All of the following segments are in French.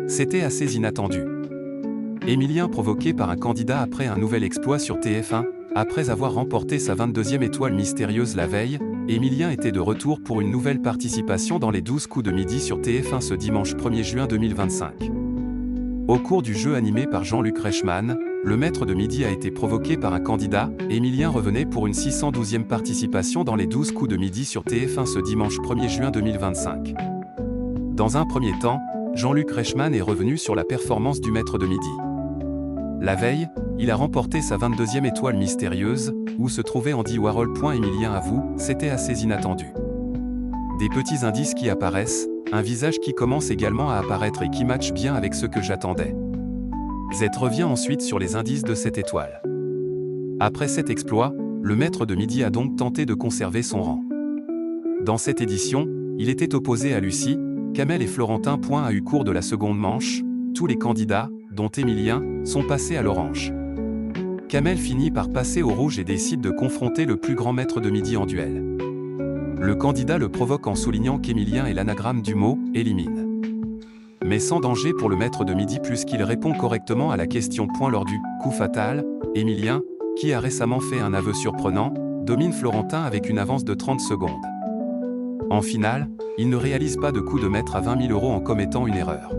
C'était assez inattendu. Émilien provoqué par un candidat après un nouvel exploit sur TF1. Après avoir remporté sa 22e étoile mystérieuse la veille, Émilien était de retour pour une nouvelle participation dans les 12 coups de midi sur TF1 ce dimanche 1er juin 2025. Au cours du jeu animé par Jean-Luc Reichmann, le maître de midi a été provoqué par un candidat. Émilien revenait pour une 612e participation dans les 12 coups de midi sur TF1 ce dimanche 1er juin 2025. Dans un premier temps, Jean-Luc Reichmann est revenu sur la performance du maître de midi. La veille, il a remporté sa 22e étoile mystérieuse, où se trouvait Andy Warhol. Émilien avoue, c'était assez inattendu. Des petits indices qui apparaissent, un visage qui commence également à apparaître et qui matche bien avec ce que j'attendais. Z revient ensuite sur les indices de cette étoile. Après cet exploit, le maître de midi a donc tenté de conserver son rang. Dans cette édition, il était opposé à Lucie, Kamel et Florentin. À eu cours de la seconde manche, tous les candidats, dont Émilien, sont passés à l'orange. Kamel finit par passer au rouge et décide de confronter le plus grand maître de midi en duel. Le candidat le provoque en soulignant qu'Émilien est l'anagramme du mot « élimine ». Mais sans danger pour le maître de midi puisqu'il répond correctement à la question. Lors du « coup fatal », Émilien, qui a récemment fait un aveu surprenant, domine Florentin avec une avance de 30 secondes. En finale, il ne réalise pas de coup de maître à 20 000 € en commettant une erreur.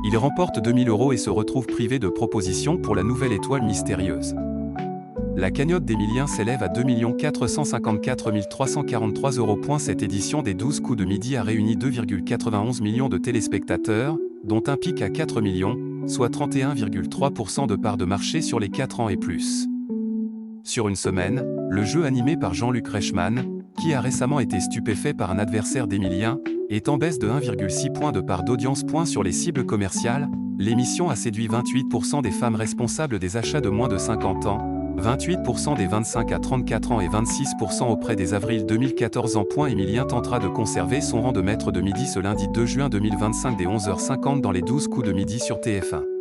Il remporte 2 000 € et se retrouve privé de proposition pour la nouvelle étoile mystérieuse. La cagnotte d'Émilien s'élève à 2 454 343 €. Cette édition des 12 coups de midi a réuni 2,91 millions de téléspectateurs, dont un pic à 4 millions, soit 31,3% de part de marché sur les 4 ans et plus. Sur une semaine, le jeu animé par Jean-Luc Reichmann, qui a récemment été stupéfait par un adversaire d'Émilien, est en baisse de 1,6 point de part d'audience. Sur les cibles commerciales, l'émission a séduit 28% des femmes responsables des achats de moins de 50 ans, 28% des 25 à 34 ans et 26% auprès des avril 2014 ans. Émilien tentera de conserver son rang de maître de midi ce lundi 2 juin 2025 dès 11h50 dans les 12 coups de midi sur TF1.